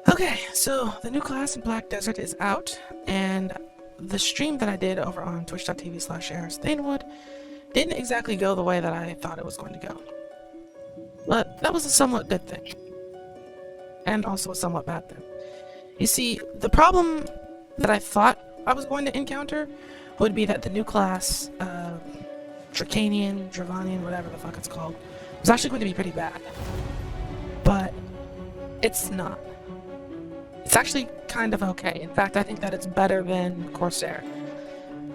Okay, so the new class in Black Desert is out, and the stream that I did over on twitch.tv/Aaron didn't exactly go the way that I thought it was going to go. But that was a somewhat good thing, and also a somewhat bad thing. You see, the problem that I thought I was going to encounter would be that the new class, Dravanian, whatever the fuck it's called, was actually going to be pretty bad. But it's not. It's actually kind of okay. In fact, I think that it's better than Corsair.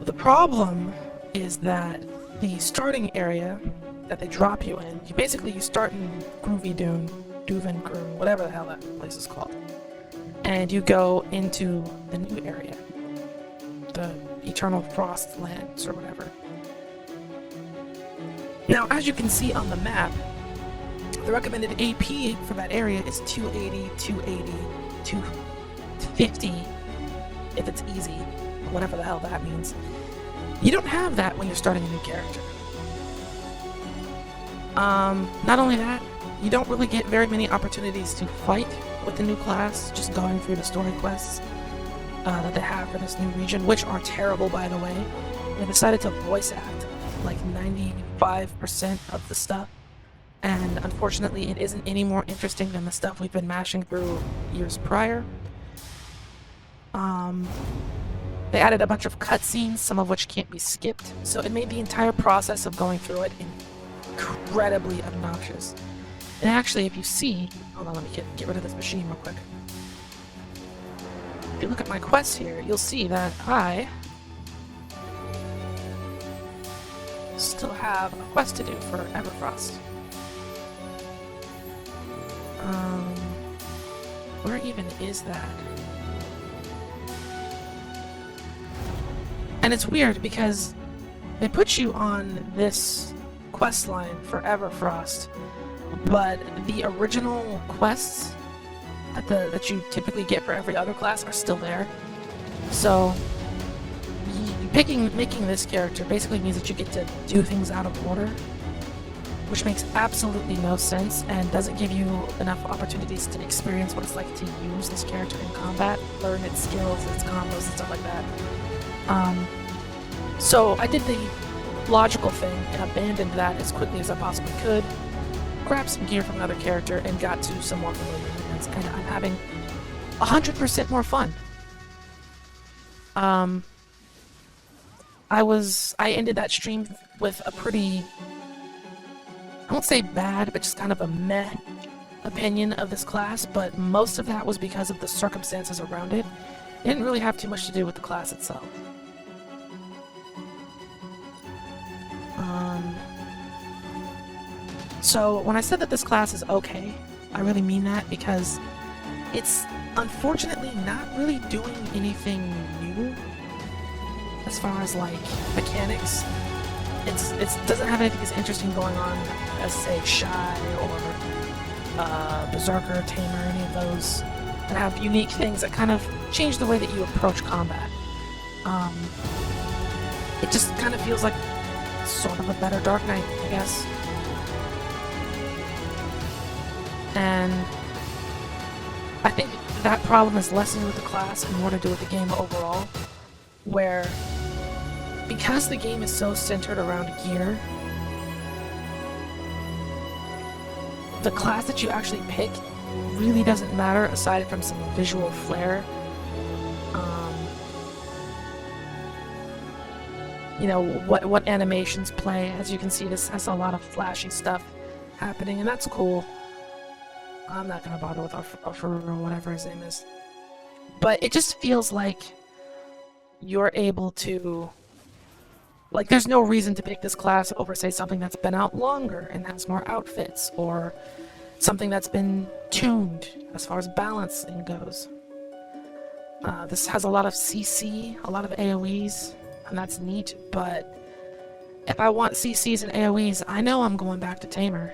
The problem is that the starting area that they drop you in, you start in Groovy Dune, Duven Groom, whatever the hell that place is called. And you go into the new area, the Eternal Frost Lands or whatever. Now, as you can see on the map, the recommended AP for that area is 280, 280, 250 if it's easy, whatever the hell that means. You don't have that when you're starting a new character. Not only that, you don't really get very many opportunities to fight with the new class, just going through the story quests that they have for this new region, which are terrible, by the way. They decided to voice act like 95% of the stuff, and unfortunately it isn't any more interesting than the stuff we've been mashing through years prior. They added a bunch of cutscenes, some of which can't be skipped, so it made the entire process of going through it incredibly obnoxious. And actually, if you see... Hold on, let me get rid of this machine real quick. If you look at my quests here, you'll see that I still have a quest to do for Everfrost. Where even is that? And it's weird because they put you on this quest line for Everfrost, but the original quests that you typically get for every other class are still there. So making this character basically means that you get to do things out of order, which makes absolutely no sense and doesn't give you enough opportunities to experience what it's like to use this character in combat, learn its skills, its combos, and stuff like that. So I did the logical thing and abandoned that as quickly as I possibly could, grabbed some gear from another character, and got to some more familiar movements, and I'm having 100% more fun. I ended that stream with a pretty, I won't say bad, but just kind of a meh opinion of this class, but most of that was because of the circumstances around it. It didn't really have too much to do with the class itself. So when I said that this class is okay, I really mean that because it's unfortunately not really doing anything new as far as like mechanics. It doesn't have anything as interesting going on as say Shy or Berserker, Tamer, any of those that have unique things that kind of change the way that you approach combat. It just kind of feels like sort of a better Dark Knight, I guess. And I think that problem is less to do with the class and more to do with the game overall, where because the game is so centered around gear, the class that you actually pick really doesn't matter aside from some visual flair. You know, what animations play. As you can see, this has a lot of flashy stuff happening, and that's cool. I'm not gonna bother with Arfur or whatever his name is. But it just feels like you're able to... Like, there's no reason to pick this class over, say, something that's been out longer and has more outfits, or something that's been tuned as far as balancing goes. This has a lot of CC, a lot of AoEs, and that's neat, but if I want CCs and AoEs, I know I'm going back to Tamer.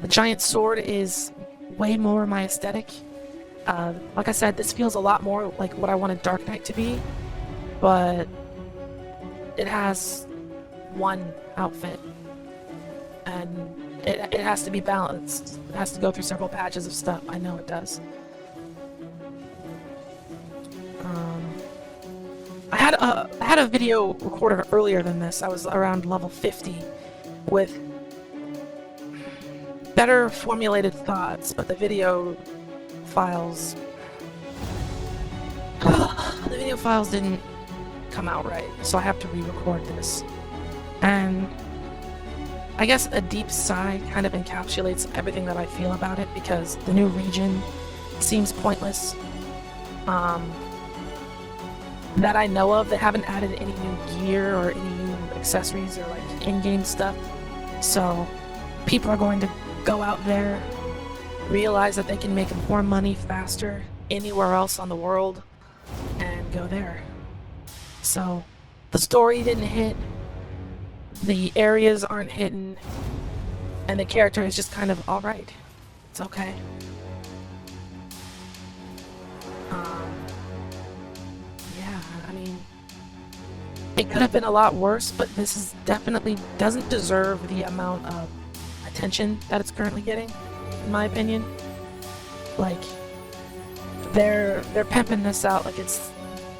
The giant sword is way more my aesthetic. Like I said, this feels a lot more like what I wanted Dark Knight to be, but it has one outfit, and it has to be balanced. It has to go through several patches of stuff. I know it does. I had a video recorded earlier than this. I was around level 50 with better formulated thoughts, but the video files didn't come out right, so I have to re-record this. And I guess a deep sigh kind of encapsulates everything that I feel about it, because the new region seems pointless. That I know of, they haven't added any new gear or any new accessories or like in-game stuff. So people are going to go out there, realize that they can make more money faster anywhere else on the world, and go there. So the story didn't hit, the areas aren't hitting, and the character is just kind of alright. It's okay. Yeah, I mean, it could have been a lot worse, but this is definitely doesn't deserve the amount of attention that it's currently getting, in my opinion. Like, they're pimping this out like it's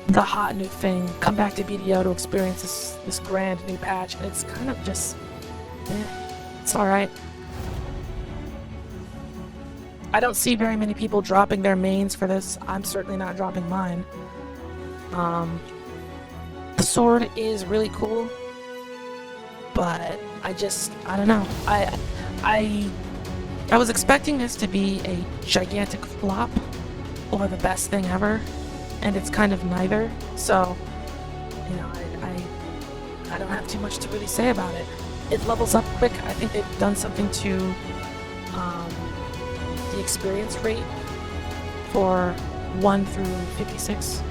the hot new thing. Come back to BDO to experience this grand new patch, and it's kind of just, it's alright. I don't see very many people dropping their mains for this. I'm certainly not dropping mine. The sword is really cool, but I don't know. I was expecting this to be a gigantic flop or the best thing ever, and it's kind of neither. So, you know, I don't have too much to really say about it. It levels up quick. I think they've done something to the experience rate for 1 through 56,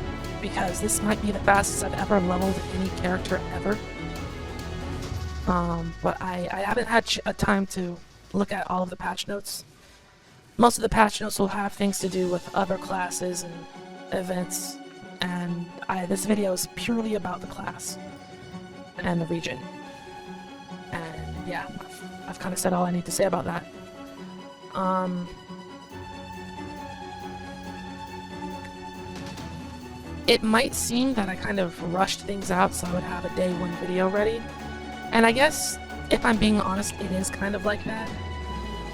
because this might be the fastest I've ever leveled any character ever. But I haven't had a time to look at all of the patch notes. Most of the patch notes will have things to do with other classes and events, and this video is purely about the class and the region. And yeah, I've kind of said all I need to say about that. It might seem that I kind of rushed things out so I would have a day 1 video ready. And I guess, if I'm being honest, it is kind of like that.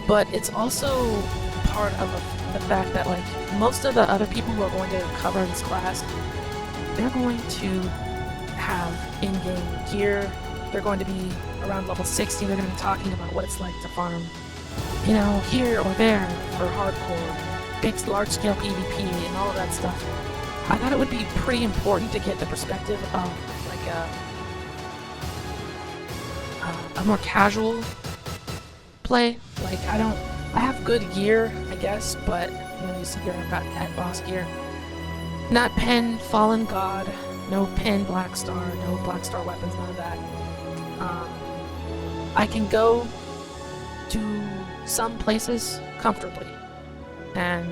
But it's also part of the fact that, like, most of the other people who are going to cover this class, they're going to have in-game gear. They're going to be around level 60. They're going to be talking about what it's like to farm, you know, here or there for hardcore, big, large-scale PvP and all of that stuff. I thought it would be pretty important to get the perspective of, like, a more casual play. Like, I have good gear, I guess, but, you know, you see here I've got that boss gear. Not Pen, Fallen God, no Pen, Black Star, no Black Star weapons, none of that. I can go to some places comfortably, and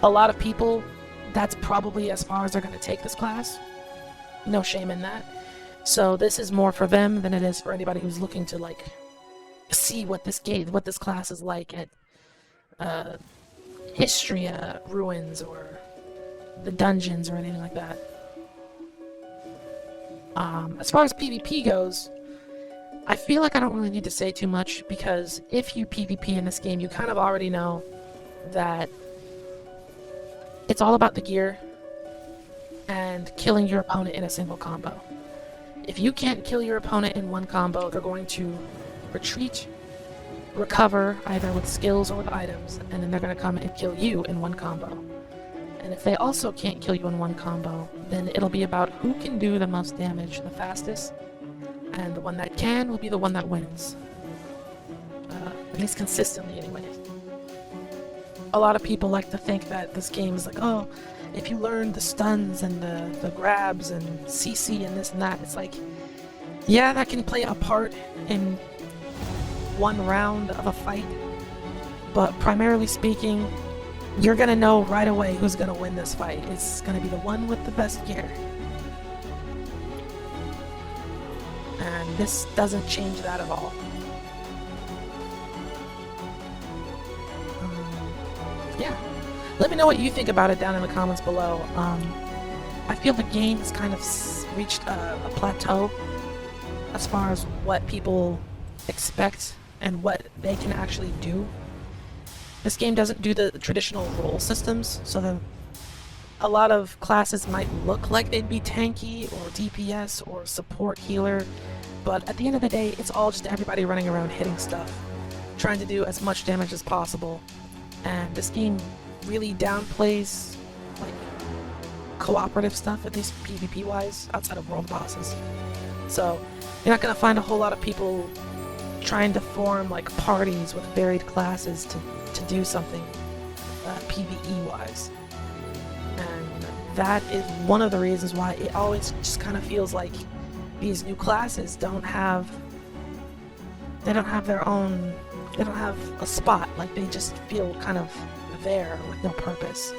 a lot of people, that's probably as far as they're going to take this class. No shame in that. So this is more for them than it is for anybody who's looking to, like, see what this class is like at Histria Ruins or the dungeons or anything like that. As far as PvP goes, I feel like I don't really need to say too much, because if you PvP in this game, you kind of already know that it's all about the gear and killing your opponent in a single combo. If you can't kill your opponent in one combo, they're going to retreat, recover either with skills or with items, and then they're going to come and kill you in one combo. And if they also can't kill you in one combo, then it'll be about who can do the most damage the fastest, and the one that can will be the one that wins. At least consistently anyway. A lot of people like to think that this game is like, oh, if you learn the stuns and the grabs and CC and this and that, it's like, yeah, that can play a part in one round of a fight, but primarily speaking, you're gonna know right away who's gonna win this fight. It's gonna be the one with the best gear. And this doesn't change that at all. yeah, let me know what you think about it down in the comments below. I feel the game has kind of reached a plateau as far as what people expect and what they can actually do. This game doesn't do the traditional role systems, so a lot of classes might look like they'd be tanky or DPS or support healer, but at the end of the day, it's all just everybody running around hitting stuff, trying to do as much damage as possible. And this game really downplays like cooperative stuff, at least PvP wise, outside of world bosses. So you're not gonna find a whole lot of people trying to form like parties with varied classes to do something PvE wise. And that is one of the reasons why it always just kind of feels like these new classes don't have their own, they don't have a spot, like they just feel kind of there with no purpose.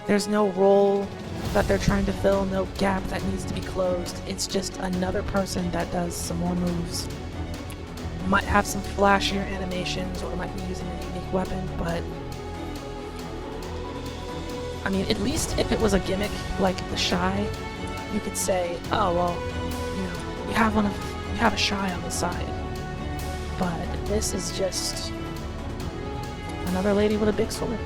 There's no role that they're trying to fill, no gap that needs to be closed. It's just another person that does some more moves. Might have some flashier animations or might be using a unique weapon, but I mean, at least if it was a gimmick like the Shy, you could say, oh well, you know, you have a Shy on the side. But this is just another lady with a big sword.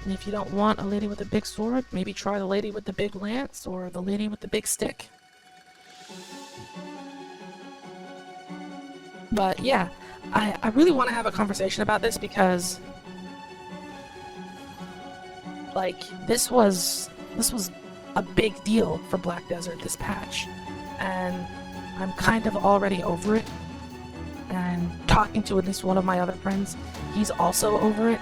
And if you don't want a lady with a big sword, maybe try the lady with the big lance or the lady with the big stick. But yeah, I really want to have a conversation about this because like this was a big deal for Black Desert, this patch, and I'm kind of already over it. And talking to at least one of my other friends, he's also over it.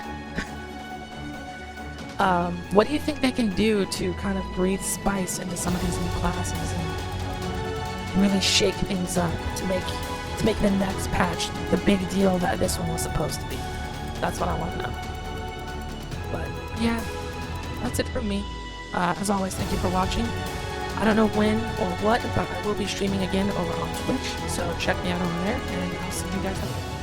What do you think they can do to kind of breathe spice into some of these new classes and really shake things up to make the next patch the big deal that this one was supposed to be? That's what I want to know. But yeah, that's it from me. As always, thank you for watching. I don't know when or what, but I will be streaming again over on Twitch, so check me out over there, and I'll see you guys later.